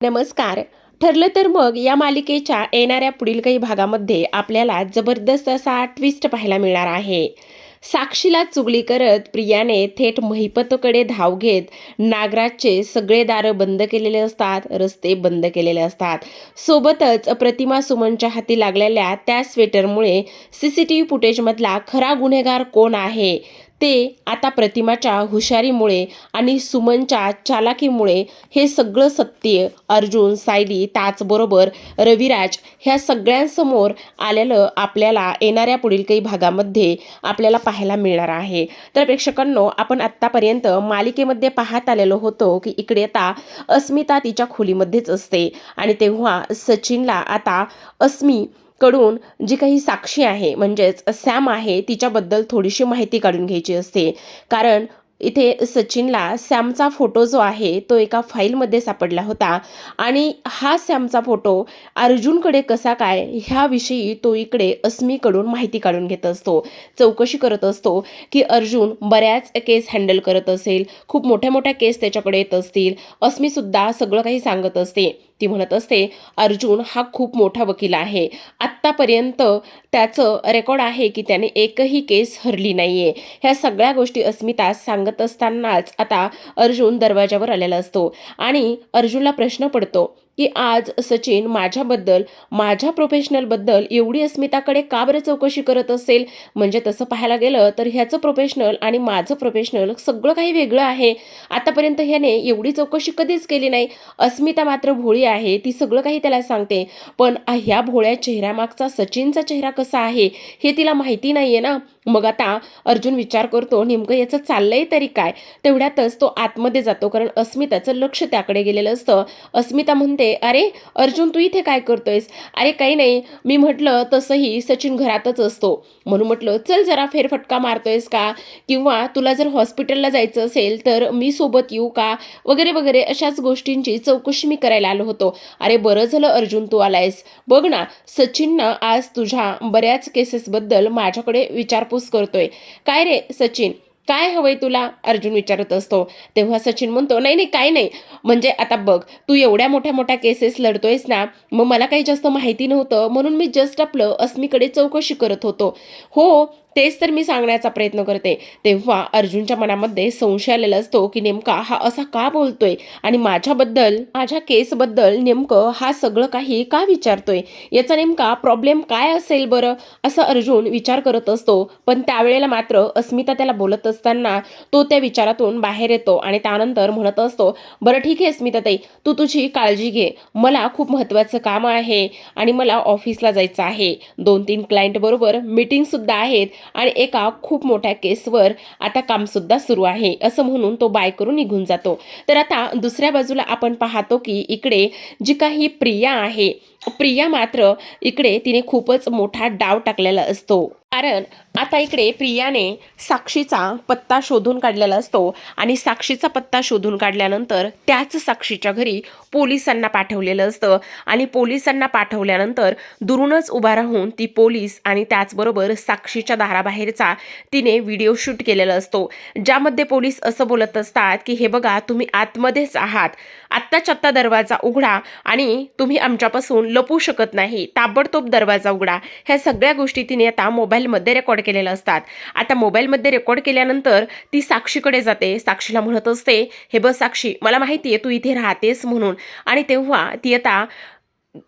नमस्कार. ठरलं तर मग या मालिकेच्या येणाऱ्या पुढील काही भागामध्ये आपल्याला जबरदस्त असा ट्विस्ट पाहायला मिळणार आहे. साक्षीला चुगली करत प्रियाने थेट महिपतकडे धाव घेत नागराजचे सगळे दारं बंद केलेले असतात, रस्ते बंद केलेले असतात. सोबतच प्रतिमा सुमनच्या हाती लागलेल्या त्या स्वेटरमुळे सीसीटीव्ही फुटेजमधला खरा गुन्हेगार कोण आहे ते आता प्रतिमाच्या हुशारीमुळे आणि सुमनच्या चालाकीमुळे हे सगळं सत्य अर्जुन, सायली त्याचबरोबर रविराज ह्या सगळ्यांसमोर आलेलं आपल्याला येणाऱ्या पुढील काही भागामध्ये आपल्याला पाहायला मिळणार आहे. तर प्रेक्षकांनो, आपण आत्तापर्यंत मालिकेमध्ये पाहत आलेलो होतो की इकडे आता अस्मिता तिच्या खोलीमध्येच असते आणि तेव्हा सचिनला आता अस्मी कडून जी काही साक्षी आहे म्हणजेच सॅम आहे तिच्याबद्दल थोडीशी माहिती काढून घ्यायची असते. कारण इथे सचिनला सॅमचा फोटो जो आहे तो एका फाईलमध्ये सापडला होता आणि हा सॅमचा फोटो अर्जुनकडे कसा काय ह्याविषयी तो इकडे अस्मीकडून माहिती काढून घेत असतो, चौकशी करत असतो की अर्जुन बऱ्याच केस हँडल करत असेल, खूप मोठ्या मोठ्या केस त्याच्याकडे येत असतील. अस्मीसुद्धा सगळं काही सांगत असते. ती म्हणत असते अर्जुन हा खूप मोठा वकील आहे, आत्तापर्यंत त्याचं रेकॉर्ड आहे की त्याने एकही केस हरली नाहीये. ह्या सगळ्या गोष्टी अस्मिता सांगत असतानाच आता अर्जुन दरवाजावर आलेला असतो आणि अर्जुनला प्रश्न पडतो की आज सचिन माझ्या प्रोफेशनलबद्दल एवढी अस्मिताकडे का बरं चौकशी करत असेल. म्हणजे तसं पाहायला गेलं तर ह्याचं प्रोफेशनल आणि माझं प्रोफेशनल सगळं काही वेगळं आहे. आतापर्यंत ह्याने एवढी चौकशी कधीच केली नाही. अस्मिता मात्र भोळी आहे, ती सगळं काही त्याला सांगते, पण ह्या भोळ्या चेहऱ्यामागचा सचिनचा चेहरा कसा आहे हे तिला माहिती नाहीये ना. मग आता अर्जुन विचार करतो नेमकं याचं चाललंय तरी काय. तेवढ्यातच तो आतमध्ये जातो कारण अस्मिताचं लक्ष त्याकडे गेलेलं असतं. अस्मिता म्हणते अरे अर्जुन तू इथे काय करतोयस. अरे काही नाही, मी म्हटलं तसंही सचिन घरातच असतो म्हणून म्हटलं चल जरा फेरफटका मारतोयस का, किंवा तुला जर हॉस्पिटलला जायचं असेल तर मी सोबत येऊ का, वगैरे वगैरे अशाच गोष्टींची चौकशी मी करायला आलो होतो. अरे बरं झालं अर्जुन तू आलायस. बघ ना सचिननं आज तुझ्या बऱ्याच केसेसबद्दल माझ्याकडे विचारपूस करतोय. काय रे सचिन, काय हवंय तुला, अर्जुन विचारत असतो. तेव्हा सचिन म्हणतो नाही नाही काय नाही, म्हणजे आता बघ तू एवढ्या मोठ्या मोठ्या केसेस लढतोयस ना, मग मला काही जास्त माहिती नव्हतं म्हणून मी जस्ट आपलं अस्मीकडे चौकशी करत होतो. हो तेच तर मी सांगण्याचा प्रयत्न करते. तेव्हा अर्जुनच्या मनामध्ये संशय आलेला असतो की नेमका हा असा का बोलतोय आणि माझ्या केसबद्दल नेमकं हा सगळं काही का विचारतोय, याचा नेमका प्रॉब्लेम काय असेल बरं, असं अर्जुन विचार करत असतो. पण त्यावेळेला मात्र अस्मिता त्याला बोलत असताना तो त्या विचारातून बाहेर येतो आणि त्यानंतर म्हणत असतो बरं ठीक आहे अस्मिताताई, तू तुझी काळजी घे, मला खूप महत्त्वाचं काम आहे आणि मला ऑफिसला जायचं आहे. 2-3 क्लायंट बरोबर मीटिंग सुद्धा आहेत आणि एका खूप मोठ्या केसवर आता कामसुद्धा सुरू आहे, असं म्हणून तो बाय करून निघून जातो. तर आता दुसऱ्या बाजूला आपण पाहतो की इकडे जी काही प्रिया आहे, प्रिया मात्र इकडे तिने खूपच मोठा डाव टाकलेला असतो. कारण आता इकडे प्रियाने साक्षीचा पत्ता शोधून काढलेला असतो आणि साक्षीचा पत्ता शोधून काढल्यानंतर त्याच साक्षीच्या घरी पोलिसांना पाठवलेलं असतं आणि पोलिसांना पाठवल्यानंतर दुरूनच उभा राहून ती पोलीस आणि त्याचबरोबर साक्षीच्या दाराबाहेरचा तिने व्हिडिओ शूट केलेला असतो, ज्यामध्ये पोलीस असं बोलत असतात की हे बघा तुम्ही आतमध्येच आहात, आत्ताच्या आत्ता दरवाजा उघडा आणि तुम्ही आमच्यापासून लपू शकत नाही, ताबडतोब दरवाजा उघडा. ह्या सगळ्या गोष्टी तिने आता मोबाईलमध्ये रेकॉर्ड केलेल्या असतात. आता मोबाईलमध्ये रेकॉर्ड केल्यानंतर ती साक्षीकडे जाते, साक्षीला म्हणत असते हे बस साक्षी मला माहिती आहे तू इथे राहतेस म्हणून. आणि तेव्हा ती आता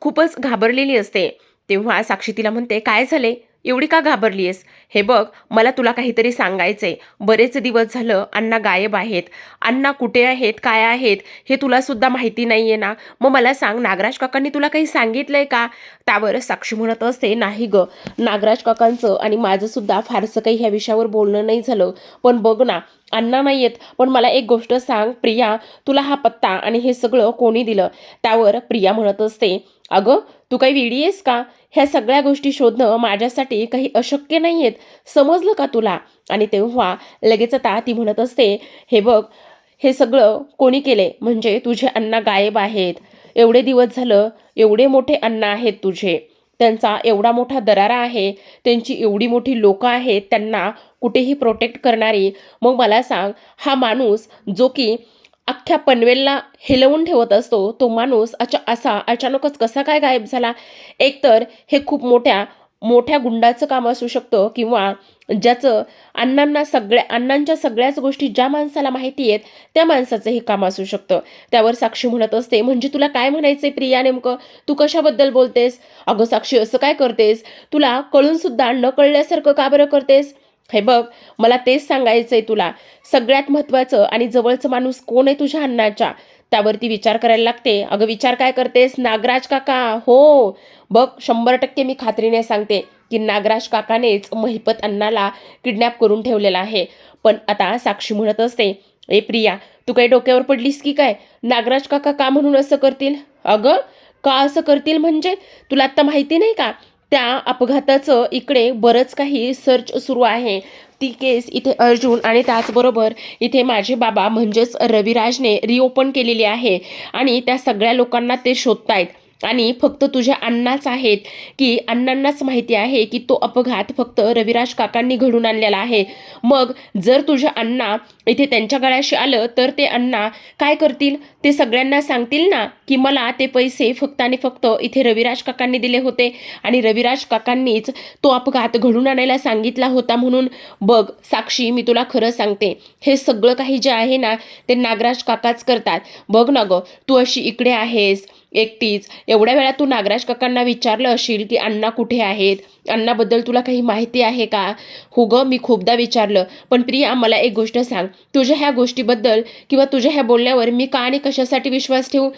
खूपच घाबरलेली असते. तेव्हा साक्षी तिला म्हणते काय झाले, एवढी का घाबरली आहेस. हे बघ मला तुला काहीतरी सांगायचंय, बरेच दिवस झालं अण्णा गायब आहेत, अण्णा कुठे आहेत काय आहेत हे तुला सुद्धा माहिती नाहीये ना, मग मला सांग नागराज काकांनी तुला काही सांगितलंय का. त्यावर साक्षी म्हणत असते नाही ग, नागराज काकांचं आणि माझं सुद्धा फारसं काही ह्या विषयावर बोलणं नाही झालं, पण बघ ना अण्णा नाही आहेत. पण मला एक गोष्ट सांग प्रिया, तुला हा पत्ता आणि हे सगळं कोणी दिलं. त्यावर प्रिया म्हणत असते अगं तू काही वेडी आहेस का, ह्या सगळ्या गोष्टी शोधणं माझ्यासाठी काही अशक्य नाही आहेत, समजलं का तुला. आणि तेव्हा लगेच आता ती म्हणत असते हे बघ हे सगळं कोणी केले, म्हणजे तुझे अण्णा गायब आहेत, एवढे दिवस झालं, एवढे मोठे अण्णा आहेत तुझे, त्यांचा एवढा मोठा दरारा आहे, त्यांची एवढी मोठी लोकं आहेत त्यांना कुठेही प्रोटेक्ट करणारी. मग मला सांग हा माणूस जो की अख्ख्या पनवेलला हेलवून ठेवत असतो तो माणूस असा अचानकच कसा काय गायब झाला? एकतर हे खूप मोठ्या मोठ्या गुंडाचं काम असू शकतं किंवा ज्याचं अण्णांच्या सगळ्याच गोष्टी ज्या माणसाला माहिती आहेत त्या माणसाचं हे काम असू शकतं. त्यावर साक्षी म्हणत असते, म्हणजे तुला काय म्हणायचंय प्रिया नेमकं? तू कशाबद्दल बोलतेस? अगं साक्षी असं काय करतेस? तुला कळून सुद्धा न कळल्यासारखं का बरं करतेस? हे बघ, मला तेच सांगायचंय तुला. सगळ्यात महत्वाचं आणि जवळचं माणूस कोण आहे तुझ्या अण्णाच्या? त्यावरती विचार करायला लागते. अगं विचार काय करतेस? नागराज काका. हो, बघ 100% मी खात्रीने सांगते की नागराज काकानेच महिपत अण्णाला किडनॅप करून ठेवलेला आहे. पण आता साक्षी म्हणत असते, ए प्रिया, तू काही डोक्यावर पडलीस की काय? नागराज काका का म्हणून असं करतील? अगं का असं करतील म्हणजे? तुला आत्ता माहिती नाही का? त्या अपघाताचं इकडे बरंच काही सर्च सुरू आहे. ती केस इथे अर्जुन आणि त्याचबरोबर इथे माझे बाबा म्हणजेच रविराजने रिओपन केलेली आहे आणि त्या सगळ्या लोकांना ते शोधतायत. आणि फक्त तुझ्या अण्णाच आहेत की अण्णांनाच माहिती आहे की तो अपघात फक्त रविराज काकांनी घडून आणलेला आहे. मग जर तुझ्या अण्णा इथे त्यांच्या गळ्याशी आलं तर ते अण्णा काय करतील? ते सगळ्यांना सांगतील ना की मला ते पैसे फक्त आणि फक्त इथे रविराज काकांनी दिले होते आणि रविराज काकांनीच तो अपघात घडून आणायला सांगितला होता म्हणून. बघ साक्षी, मी तुला खरं सांगते, हे सगळं काही जे आहे ना ते नागराज काकाच करतात. बघ ना गं, तू अशी इकडे आहेस एकटीच, एवढ्या वेळा तू नागराज काकांना विचारलं असेल की अण्णा कुठे आहेत, अण्णाबद्दल तुला काही माहिती आहे का? हो गं, मी खूपदा विचारलं. पण प्रिया, मला एक गोष्ट सांग, तुझ्या ह्या गोष्टीबद्दल किंवा तुझ्या ह्या बोलण्यावर मी का आणि कशासाठी विश्वास ठेवू?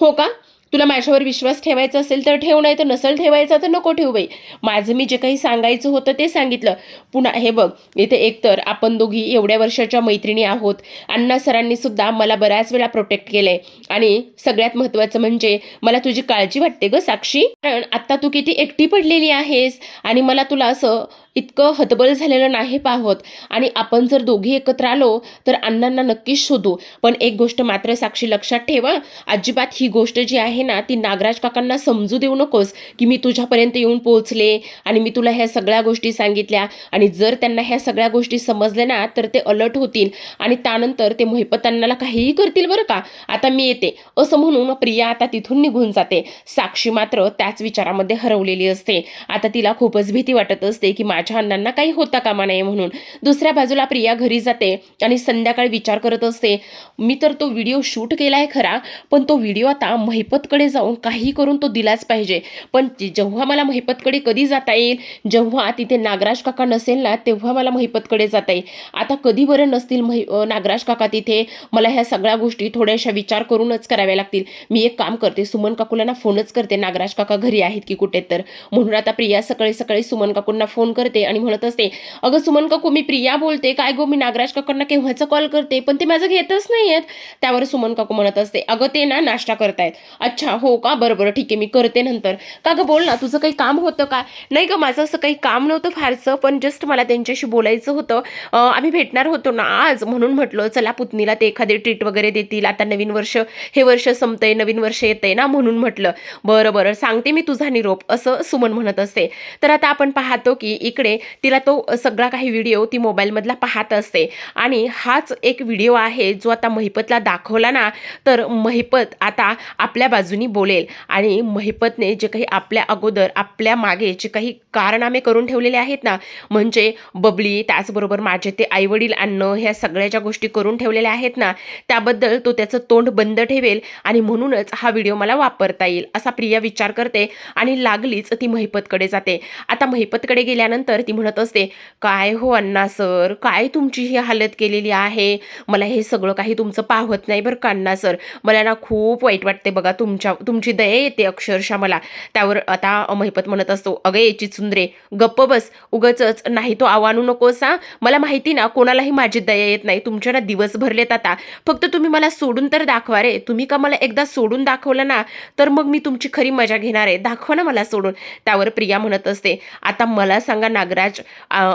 हो का? तुला माझ्यावर विश्वास ठेवायचा असेल तर ठेव, नाही तर नसेल ठेवायचा तर नको ठेवू बाई. माझं मी जे काही सांगायचं होतं ते सांगितलं. पुन्हा हे बघ, इथे एकतर आपण दोघी एवढ्या वर्षाच्या मैत्रिणी आहोत. अण्णा सरांनी सुद्धा मला बऱ्याच वेळा प्रोटेक्ट केलंय आणि सगळ्यात महत्त्वाचं म्हणजे मला तुझी काळजी वाटते गं साक्षी. कारण आता तू किती एकटी पडलेली आहेस आणि मला तुला असं इतकं हतबल झालेलं नाही पाहत. आणि आपण जर दोघी एकत्र आलो तर अण्णांना नक्कीच शोधू. पण एक गोष्ट मात्र साक्षी लक्षात ठेवा, अजिबात ही गोष्ट जी आहे ना ती नागराज काकांना समजू देऊ नकोस की मी तुझ्यापर्यंत येऊन पोहोचले आणि मी तुला ह्या सगळ्या गोष्टी सांगितल्या. आणि जर त्यांना ह्या सगळ्या गोष्टी समजल्या ना तर ते अलर्ट होतील आणि त्यानंतर ते महिपत अण्णाला काहीही करतील बरं का. आता मी येते असं म्हणून प्रिया आता तिथून निघून जाते. साक्षी मात्र त्याच विचारामध्ये हरवलेली असते. आता तिला खूपच भीती वाटत असते की माझ्या अण्णांना काही होता कामा नये म्हणून. दुसऱ्या बाजूला प्रिया घरी जाते आणि संध्याकाळी विचार करत असते, मी तर तो व्हिडिओ शूट केलाय खरा, पण तो व्हिडिओ आता महिपतकडे जाऊन काही करून तो दिलाच पाहिजे. पण जेव्हा मला महिपतकडे कधी जाता येईल? जेव्हा तिथे नागराज काका नसेल ना तेव्हा मला महिपतकडे जाता येईल. आता कधी बरं नसतील नागराज काका तिथे? मला ह्या सगळ्या गोष्टी थोड्याशा विचार करूनच कराव्या लागतील. मी एक काम करते, सुमन काकूला ना फोनच करते, नागराज काका घरी आहेत की कुठे तर. म्हणून आता प्रिया सकाळी सकाळी सुमन काकूंना फोन करते आणि म्हणत असते, अगं सुमन काकू, मी प्रिया बोलते. काय गो, मी नागराज काकांना केव्हाचा कॉल करते पण ते माझं घेतच नाहीयेत. त्यावर सुमन काकू म्हणत असते, अगं ते ना नाश्ता करतायत. अच्छा हो का, बरं बरं ठीक आहे, मी करते नंतर. का गं बोल ना, तुझं काही काम होतं का? नाही गं, माझं असं काही काम नव्हतं फारसं, पण जस्ट मला त्यांच्याशी बोलायचं होतं. आम्ही भेटणार होतो ना आज, म्हणून म्हटलं चला पुतणीला ते एखादी ट्रीट वगैरे देतील. आता नवीन वर्ष, हे वर्ष संपतंय, नवीन वर्ष येतंय ना, म्हणून म्हटलं बरं बरं सांगते मी तुझा निरोप, असं सुमन म्हणत असते. तर आता आपण पाहतो की इकडे तिला तो सगळा काही व्हिडिओ ती मोबाईलमधला पाहत असते आणि हाच एक व्हिडिओ आहे जो आता महिपतला दाखवला ना तर महिपत आता आपल्या बाजूनी बोलेल. आणि महिपतने जे काही आपल्या अगोदर आपल्या मागे जे काही कारनामे करून ठेवलेले आहेत ना, म्हणजे बबली, त्याचबरोबर माझे ते आईवडील आणणं, ह्या सगळ्या ज्या गोष्टी करून ठेवलेल्या आहेत ना त्याबद्दल तो त्याचं तोंड बंद ठेवेल आणि म्हणूनच हा व्हिडिओ मला वापरता येईल असा प्रिया विचार करते आणि लागलीच ती महिपतकडे जाते. आता महिपतकडे गेल्यानंतर ती म्हणत असते, काय हो अण्णा सर, काय तुमची ही हालत केलेली आहे? मला हे सगळं काही तुमचं पाहत नाही बरं का अण्णा सर. मला ना खूप वाईट वाटते बघा, तुमची दया येते अक्षरशः मला. त्यावर आता महिपत म्हणत असतो, अगं याची सुंदरे गप्प बस, उगचच नाही तो आवानू नकोस हा. मला माहिती ना कोणालाही माझी दया येत नाही. तुमच्या ना दिवस भरलेत आता, फक्त तुम्ही मला सोडून तर दाखवा रे. तुम्ही का मला एकदा सोडून दाखवलं ना तर मग मी तुमची खरी मजा घेणार आहे. दाखवा ना मला सोडून. त्यावर प्रिया म्हणत असते, आता मला सांगा नागराज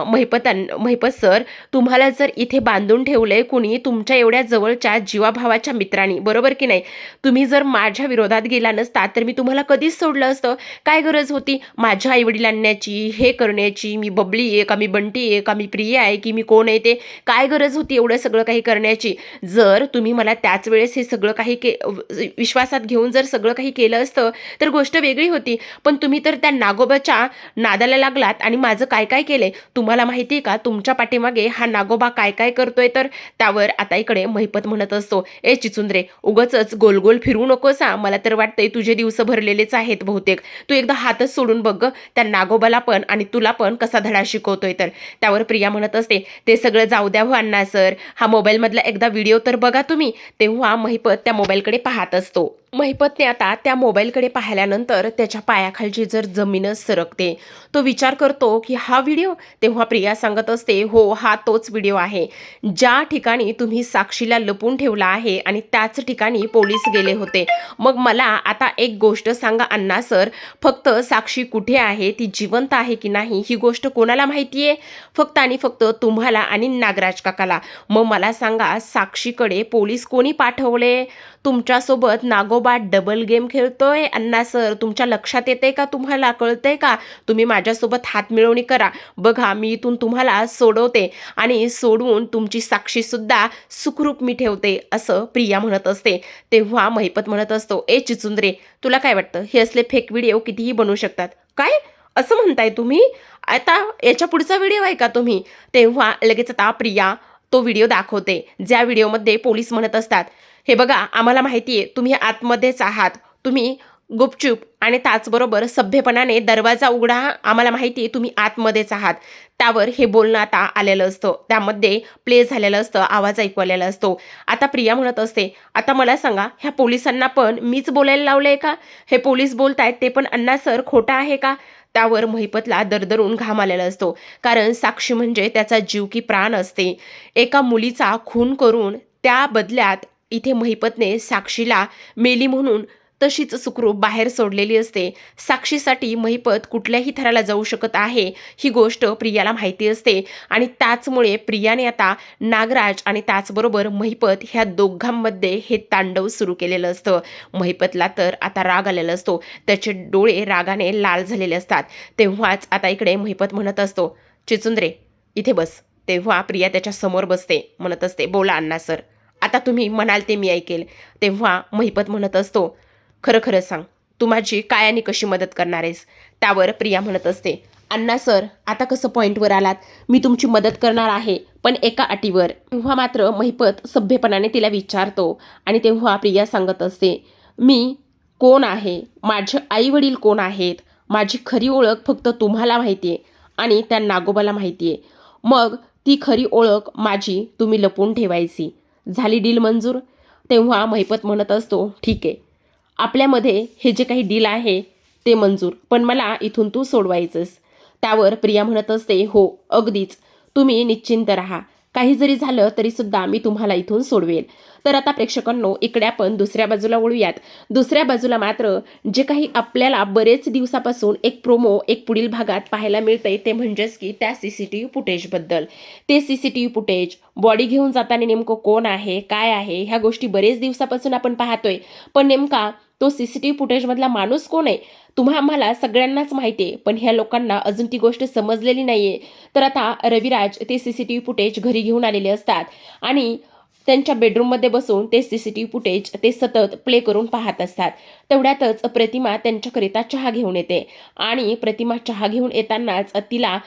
महिपत सर, तुम्हाला जर इथे बांधून ठेवलंय कुणी तुमच्या एवढ्या जवळच्या जीवाभावाच्या मित्रांनी, बरोबर की नाही? तुम्ही जर माझ्या विरोधात गेला नसता तर मी तुम्हाला कधीच सोडलं असतं. काय गरज होती माझ्या आईवडील आणण्याची, हे करण्याची? मी बबली आहे का, मी बंटी आहे का, मी प्रिया आहे की मी कोण आहे? ते काय गरज होती एवढं सगळं काही करण्याची? जर तुम्ही मला त्याच वेळेस हे सगळं काही विश्वासात घेऊन जर सगळं काही केलं असतं तर गोष्ट वेगळी होती. पण तुम्ही तर त्या नागोबाच्या नादाला लागलात आणि माझं काय काय केलंय तुम्हाला माहिती आहे का? तुमच्या पाठीमागे हा नागोबा काय काय करतोय. तर त्यावर आता इकडे महिपत म्हणत असतो, ए चिचुंद्रे, उगाचच गोल गोल फिरू नकोस हा. मला तर वाटतंय तुझे दिवस भरलेलेच आहेत बहुतेक. तू एकदा हातच सोडून बघ त्या नागोबाला पण आणि तुला पण कसा धडा शिकवतोय. तर त्यावर प्रिया म्हणत असते, ते सगळं जाऊ द्या हो अण्णा सर, हा मोबाईलमधला एकदा व्हिडिओ तर बघा तुम्ही. तेव्हा महिपत त्या मोबाईलकडे पाहत असतो. महिपतने आता त्या मोबाईलकडे पाहिल्यानंतर त्याच्या पायाखालची जर जमीनच सरकते. तो विचार करतो की हा व्हिडिओ. तेव्हा प्रिया सांगत असते, हो हा तोच व्हिडिओ आहे ज्या ठिकाणी तुम्ही साक्षीला लपून ठेवला आहे आणि त्याच ठिकाणी पोलीस गेले होते. मग मला आता एक गोष्ट सांगा अण्णा सर, फक्त साक्षी कुठे आहे, ती जिवंत आहे की नाही, ही गोष्ट कोणाला माहिती आहे? फक्त आणि फक्त तुम्हाला आणि नागराज काकाला. मग मला सांगा, साक्षीकडे पोलीस कोणी पाठवले? तुमच्यासोबत नागोबा डबल गेम खेळतोय अण्णा सर. तुमच्या लक्षात येते का? तुम्हाला कळतंय का? तुम्ही माझ्यासोबत हात मिळवणी करा. बघा मी इथून तुम्हाला सोडवते आणि सोडवून तुमची साक्षी सुद्धा सुखरूप मी ठेवते, असं प्रिया म्हणत असते. तेव्हा महिपत म्हणत असतो, ए चिचुंद्रे, तुला काय वाटतं हे असले फेक व्हिडिओ कितीही बनवू शकतात? काय असं म्हणताय तुम्ही? आता याच्या पुढचा व्हिडिओ आहे का तुम्ही? तेव्हा लगेच आता प्रिया तो व्हिडिओ दाखवते, ज्या व्हिडिओमध्ये पोलीस म्हणत असतात, हे बघा आम्हाला माहिती आहे तुम्ही आतमध्येच आहात, तुम्ही गुपचूप आणि त्याचबरोबर सभ्यपणाने दरवाजा उघडा, आम्हाला माहिती आहे तुम्ही आतमध्येच आहात. त्यावर हे बोलणं आता आलेलं असतं, त्यामध्ये प्ले झालेलं असतं, आवाज ऐकू आलेला असतो. आता प्रिया म्हणत असते, आता मला सांगा ह्या पोलिसांना पण मीच बोलायला लावलंय का? हे पोलीस बोलतायत ते पण अण्णा सर खोटं आहे का? त्यावर महिपतला दरदरून घाम आलेला असतो, कारण साक्षी म्हणजे त्याचा जीव की प्राण असते. एका मुलीचा खून करून त्या बदल्यात इथे महिपतने साक्षीला मेली म्हणून तशीच सुखरूप बाहेर सोडलेली असते. साक्षीसाठी महिपत कुठल्याही थराला जाऊ शकत आहे ही गोष्ट प्रियाला माहिती असते आणि त्याचमुळे प्रियाने आता नागराज आणि त्याचबरोबर महिपत ह्या दोघांमध्ये हे तांडव सुरू केलेलं असतं. महिपतला तर आता राग आलेला असतो, त्याचे डोळे रागाने लाल झालेले असतात. तेव्हाच आता इकडे महिपत म्हणत असतो, चिचुंद्रे इथे बस. तेव्हा प्रिया त्याच्या समोर बसते, म्हणत असते, बोला अण्णा सर, आता तुम्ही म्हणाल ते मी ऐकेल. तेव्हा महिपत म्हणत असतो, खरं खरं सांग, तू माझी काय आणि कशी मदत करणार आहेस? त्यावर प्रिया म्हणत असते, अण्णा सर आता कसं पॉईंटवर आलात, मी तुमची मदत करणार आहे पण एका अटीवर. तेव्हा मात्र महिपत सभ्यपणाने तिला विचारतो आणि तेव्हा प्रिया सांगत असते, मी कोण आहे, माझे आई वडील कोण आहेत, माझी खरी ओळख फक्त तुम्हाला माहिती आहे आणि त्या नागोबाला माहिती आहे. मग ती खरी ओळख माझी तुम्ही लपवून ठेवायची. झाली डील मंजूर? तेव्हा महिपत म्हणत असतो, ठीक आहे, आपल्यामध्ये हे जे काही डील आहे ते मंजूर, पण मला इथून तू सोडवायचंस. त्यावर प्रिया म्हणत असते, हो अगदीच, तुम्ही निश्चिंत राहा, काही जरी झालं तरी सुद्धा मी तुम्हाला इथून सोडवेल. तर आता प्रेक्षकांनो इकडे आपण दुसऱ्या बाजूला वळूयात. दुसऱ्या बाजूला मात्र जे काही आपल्याला बरेच दिवसापासून एक प्रोमो एक पुढील भागात पाहायला मिळतंय ते म्हणजेच की त्या CCTV फुटेजबद्दल. ते CCTV फुटेज बॉडी घेऊन जाताना नेमकं कोण आहे काय आहे ह्या गोष्टी बरेच दिवसापासून आपण पाहतोय, पण नेमका तो CCTV फुटेजमधला माणूस कोण आहे आम्हाला सगळ्यांनाच माहिती आहे, पण ह्या लोकांना अजून ती गोष्ट समजलेली नाहीये. तर आता रविराज ते CCTV फुटेज घरी घेऊन आलेले असतात आणि त्यांच्या बेडरूममध्ये बसून ते CCTV फुटेज ते सतत प्ले करून पाहत असतात. तेवढ्यातच प्रतिमा त्यांच्याकरिता चहा घेऊन येते आणि प्रतिमा चहा घेऊन येतानाच तिला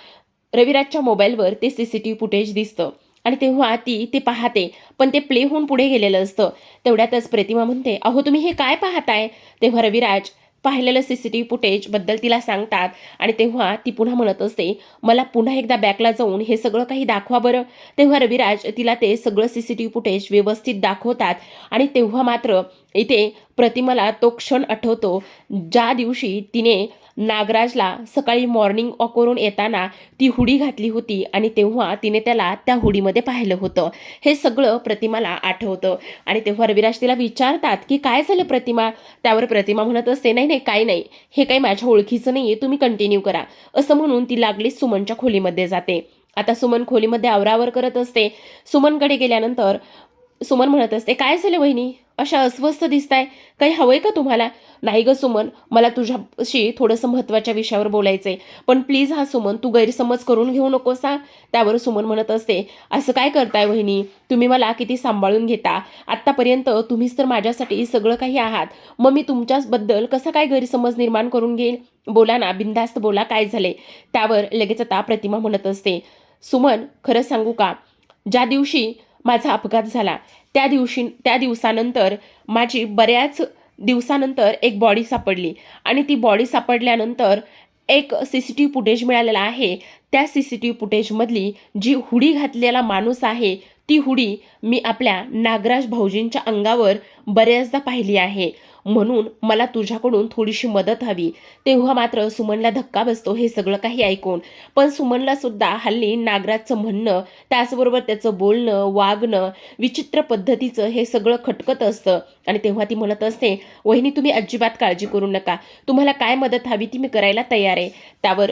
रविराजच्या मोबाईलवर ते CCTV फुटेज दिसतं आणि तेव्हा ती ते पाहते, पण ते प्ले होऊन पुढे गेलेलं असतं. तेवढ्यातच प्रतिमा म्हणते, अहो तुम्ही हे काय पाहताय? तेव्हा रविराज पाहिलेलं CCTV फुटेजबद्दल तिला सांगतात आणि तेव्हा ती पुन्हा म्हणत असते, मला पुन्हा एकदा बॅकला जाऊन हे सगळं काही दाखवा बरं. तेव्हा रविराज तिला ते सगळं CCTV फुटेज व्यवस्थित दाखवतात आणि तेव्हा मात्र इथे प्रतिमाला तो क्षण आठवतो ज्या दिवशी तिने नागराजला सकाळी मॉर्निंग वॉकवरून येताना ती हुडी घातली होती आणि तेव्हा तिने त्याला त्या हुडीमध्ये पाहिलं होतं. हे सगळं प्रतिमाला आठवतं आणि तेव्हा रविराज तिला विचारतात की काय झालं प्रतिमा? त्यावर प्रतिमा म्हणत असते, नाही नाही काही नाही, हे काही माझ्या ओळखीचं नाही आहे, तुम्ही कंटिन्यू करा असं म्हणून ती लागलीच सुमनच्या खोलीमध्ये जाते. आता सुमन खोलीमध्ये आवरावर करत असते. सुमनकडे गेल्यानंतर सुमन म्हणत असते, काय झालं वहिनी, अशा अस्वस्थ दिसताय, काही हवंय का तुम्हाला? नाही ग सुमन, मला तुझ्याशी थोडंसं महत्त्वाच्या विषयावर बोलायचंय, पण प्लीज हा सुमन तू गैरसमज करून घेऊ नकोस हा. त्यावर सुमन म्हणत असते, असं काय करताय वहिनी, तुम्ही मला किती सांभाळून घेता, आत्तापर्यंत तुम्हीच तर माझ्यासाठी सगळं काही आहात, मग मी तुमच्याबद्दल कसा काय गैरसमज निर्माण करून घेईल? बोला ना, बिनधास्त बोला, काय झाले? त्यावर लगेच आता प्रतिमा म्हणत असते, सुमन खरंच सांगू का, ज्या दिवशी माझा अपघात झाला त्या दिवसानंतर माझी बऱ्याच दिवसानंतर एक बॉडी सापडली आणि ती बॉडी सापडल्यानंतर एक CCTV फुटेज मिळालेला आहे. त्या CCTV फुटेजमधली जी हुडी घातलेला माणूस आहे ती हुडी मी आपल्या नागराज भाऊजींच्या अंगावर बऱ्याचदा पाहिली आहे. म्हणून मला तुझ्याकडून थोडीशी मदत हवी. तेव्हा मात्र सुमनला धक्का बसतो हे सगळं काही ऐकून. पण सुमनला सुद्धा हल्ली नागराजचं म्हणणं, त्याचबरोबर त्याचं बोलणं, वागणं, विचित्र पद्धतीचं हे सगळं खटकत असतं. आणि तेव्हा ती म्हणत असते, वहिनी तुम्ही अजिबात काळजी करू नका, तुम्हाला काय मदत हवी ती मी करायला तयार आहे. त्यावर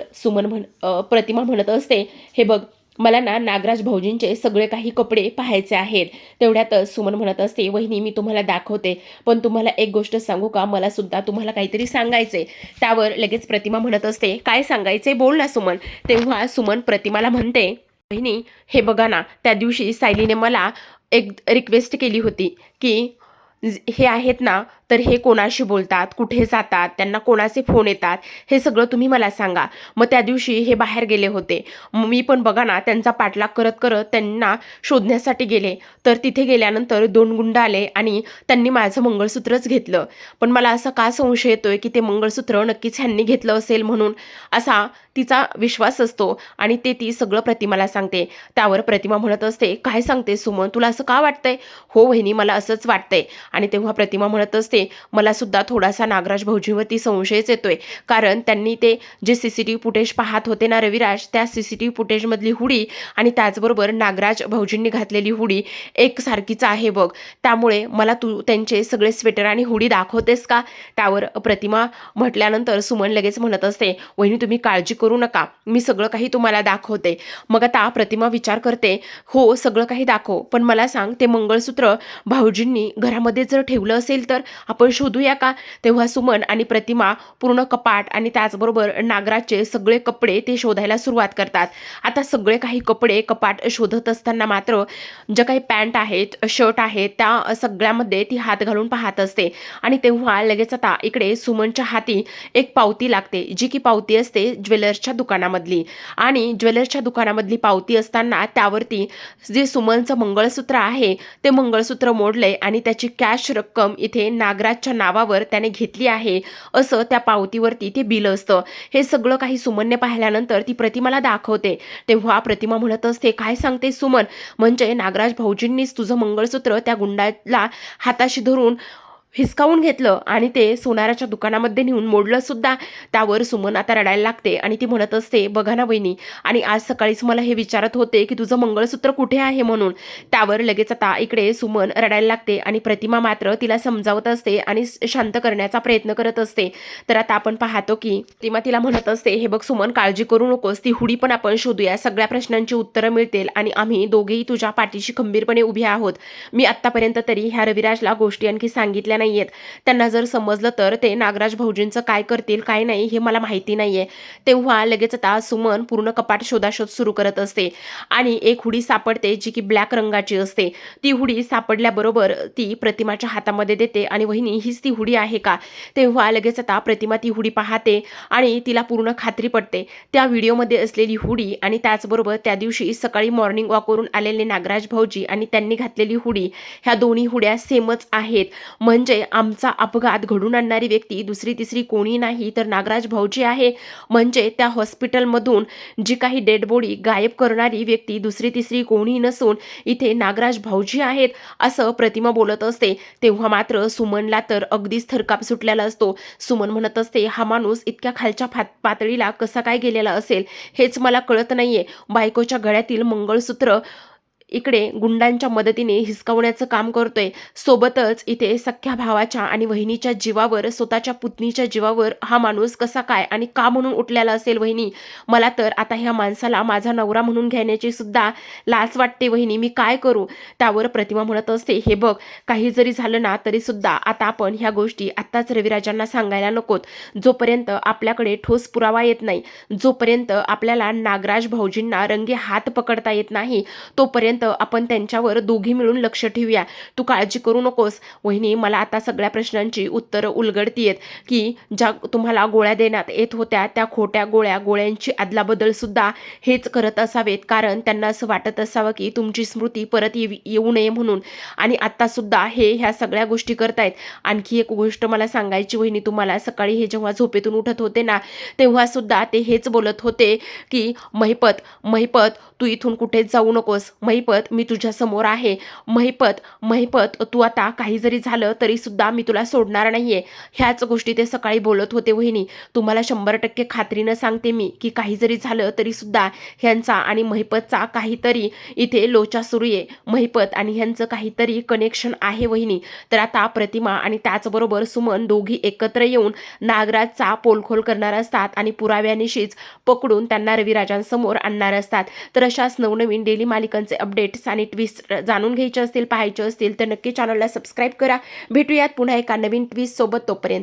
प्रतिमा म्हणत असते, हे बघ, मला ना नागराज भाऊजींचे सगळे काही कपडे पाहायचे आहेत. तेवढ्यातच सुमन म्हणत असते, वहिनी मी तुम्हाला दाखवते, पण तुम्हाला एक गोष्ट सांगू का, मला सुद्धा तुम्हाला काहीतरी सांगायचे. त्यावर लगेच प्रतिमा म्हणत असते, काय सांगायचे बोल ना सुमन. तेव्हा सुमन प्रतिमाला म्हणते, वहिनी हे बघा ना, त्या दिवशी सायलीने मला एक रिक्वेस्ट केली होती की हे आहेत ना, तर हे कोणाशी बोलतात, कुठे जातात, त्यांना कोणाचे फोन येतात, हे सगळं तुम्ही मला सांगा. मग त्या दिवशी हे बाहेर गेले होते, मी पण बघा ना त्यांचा पाठलाग करत करत त्यांना शोधण्यासाठी गेले, तर तिथे गेल्यानंतर 2 गुंड आले आणि त्यांनी माझं मंगळसूत्रच घेतलं. पण मला असा का संशय येतोय की ते मंगळसूत्र नक्कीच ह्यांनी घेतलं असेल म्हणून, असा तिचा विश्वास असतो आणि ती सगळं प्रतिमाला सांगते. त्यावर प्रतिमा म्हणत असते, काय सांगते सुमन, तुला असं का वाटतंय? हो वहिनी मला असंच वाटतंय. आणि तेव्हा प्रतिमा म्हणत असते, मला सुद्धा थोडासा नागराज भाऊजींवरती संशयच येतोय, कारण त्यांनी ते जे CCTV फुटेज पाहत होते ना रविराज, त्या CCTV फुटेजमधली हुडी आणि त्याचबरोबर नागराज भाऊजींनी घातलेली हुडी एकसारखीच आहे बघ. त्यामुळे मला तू त्यांचे सगळे स्वेटर आणि हुडी दाखवतेस का? त्यावर प्रतिमा म्हटल्यानंतर सुमन लगेच म्हणत असते, वहिनी तुम्ही काळजी करू नका, मी सगळं काही तुम्हाला दाखवते. मग आता प्रतिमा विचार करते, हो सगळं काही दाखव, पण मला सांग ते मंगळसूत्र भाऊजींनी घरामध्ये जर ठेवलं असेल तर आपण शोधूया का? तेव्हा सुमन आणि प्रतिमा पूर्ण कपाट आणि त्याचबरोबर नागराजचे सगळे कपडे ते शोधायला सुरुवात करतात. आता सगळे काही कपडे कपाट शोधत असताना मात्र ज्या काही पॅन्ट आहेत, शर्ट आहेत, त्या सगळ्यामध्ये ती हात घालून पाहत असते. आणि तेव्हा लगेच आता इकडे सुमनच्या हाती एक पावती लागते, जी की पावती असते ज्वेलर्सच्या दुकानामधली. आणि ज्वेलर्सच्या दुकानामधली पावती असताना त्यावरती जे सुमनचं मंगळसूत्र आहे ते मंगळसूत्र मोडलंय आणि त्याची कॅश रक्कम इथे नागराजच्या नावावर त्याने घेतली आहे असं त्या पावतीवरती ते बिल असतं. हे सगळं काही सुमनने पाहिल्यानंतर ती प्रतिमाला दाखवते. तेव्हा प्रतिमा म्हणत असते, काय सांगते सुमन, म्हणजे नागराज भाऊजींनीच तुझं मंगळसूत्र त्या गुंडाला हाताशी धरून हिसकावून घेतलं आणि ते सोनाराच्या दुकानामध्ये नेऊन मोडलं सुद्धा. त्यावर सुमन आता रडायला लागते आणि ती म्हणत असते, बघा ना वहिनी, आणि आज सकाळीच मला हे विचारत होते की तुझं मंगळसूत्र कुठे आहे म्हणून. त्यावर लगेच आता इकडे सुमन रडायला लागते आणि प्रतिमा मात्र तिला समजावत असते आणि शांत करण्याचा प्रयत्न करत असते. तर आता आपण पाहतो की प्रतिमा तिला म्हणत असते, हे बघ सुमन काळजी करू नकोस, ती हुडी पण आपण शोधूया, सगळ्या प्रश्नांची उत्तरं मिळतील आणि आम्ही दोघेही तुझ्या पाठीशी खंबीरपणे उभे आहोत. मी आत्तापर्यंत तरी ह्या रविराजला गोष्टी आणखी सांगितल्या नाहीयेत, त्यांना जर समजलं तर ते नागराज भाऊजींचं काय करतील काय नाही हे मला माहिती नाहीये. तेव्हा लगेच आता सुमन पूर्ण कपाट शोधाशोध सुरू करत असते आणि एक हुडी सापडते जी की ब्लॅक रंगाची असते. ती हुडी सापडल्याबरोबर ती प्रतिमाच्या हातामध्ये देते आणि वहिनी हीच ती हुडी आहे का? तेव्हा लगेच आता प्रतिमा ती हुडी पाहते आणि तिला पूर्ण खात्री पडते त्या व्हिडिओमध्ये असलेली हुडी आणि त्याचबरोबर त्या दिवशी सकाळी मॉर्निंग वॉकवरून आलेले नागराज भाऊजी आणि त्यांनी घातलेली हुडी, ह्या दोन्ही हुड्या सेमच आहेत. म्हणजे आमचा अपघात घडून आणणारी व्यक्ती दुसरी तिसरी कोणी नाही तर नागराज भाऊजी आहे. म्हणजे त्या हॉस्पिटलमधून जी काही डेड बॉडी गायब करणारी व्यक्ती दुसरी तिसरी कोणी नसून इथे नागराज भाऊजी आहेत असं प्रतिमा बोलत असते. तेव्हा मात्र सुमनला तर अगदीच थरकाप सुटलेला असतो. सुमन म्हणत असते, हा माणूस इतक्या खालच्या पातळीला कसा काय गेलेला असेल हेच मला कळत नाहीये. बायकोच्या गळ्यातील मंगळसूत्र इकडे गुंडांच्या मदतीने हिसकावण्याचं काम करतोय, सोबतच इथे सख्ख्या भावाच्या आणि वहिनीच्या जीवावर, स्वतःच्या पुतणीच्या जीवावर हा माणूस कसा काय आणि का म्हणून उठलेला असेल वहिनी? मला तर आता ह्या माणसाला माझा नवरा म्हणून घेण्याची सुद्धा लाज वाटते वहिनी, मी काय करू? त्यावर प्रतिमा म्हणत असते, हे बघ, काही जरी झालं ना तरी सुद्धा आता आपण ह्या गोष्टी आत्ताच रविराजांना सांगायला नकोत. जोपर्यंत आपल्याकडे ठोस पुरावा येत नाही, जोपर्यंत आपल्याला नागराज भाऊजींना रंगे हात पकडता येत नाही, तोपर्यंत आपण त्यांच्यावर दोघी मिळून लक्ष ठेवूया. तू काळजी करू नकोस वहिनी. मला आता सगळ्या प्रश्नांची उत्तरं उलगडतीयेत की ज्या तुम्हाला गोळ्या देण्यात येत होत्या त्या खोट्या गोळ्यांची अदलाबदल सुद्धा हेच करत असावेत, कारण त्यांना असं वाटत असावं की तुमची स्मृती परत येऊ नये म्हणून, आणि आता सुद्धा हे ह्या सगळ्या गोष्टी करतायत. आणखी एक गोष्ट मला सांगायची वहिनी तुम्हाला, सकाळी हे जेव्हा झोपेतून उठत होते ना, तेव्हा सुद्धा ते हेच बोलत होते की महिपत, महिपत, तू इथून कुठेच जाऊ नकोस. महिपत, मी तुझ्या समोर आहे. महिपत, महिपत, तू आता काही जरी झालं तरी सुद्धा मी तुला सोडणार नाहीये. ह्याच गोष्टी ते सकाळी बोलत होते वहिनी. तुम्हाला 100% खात्रीनं सांगते मी की काही जरी झालं तरी सुद्धा ह्यांचा आणि महिपतचा काहीतरी इथे लोचा सुरू आहे. महिपत आणि ह्यांचं काहीतरी कनेक्शन आहे वहिनी. तर आता प्रतिमा आणि त्याचबरोबर सुमन दोघी एकत्र येऊन नागराजचा पोलखोल करणार असतात आणि पुराव्यानिशीच पकडून त्यांना रविराजांसमोर आणणार असतात. तर अशाच नवनवीन डेली मालिकांचे अपडेट्स आणि ट्विस्ट जाणून घ्यायचे असतील, पाहायचे असतील तर नक्की चॅनलला सबस्क्राईब करा. भेटूयात पुन्हा एका नवीन ट्विस्ट सोबत. तोपर्यंत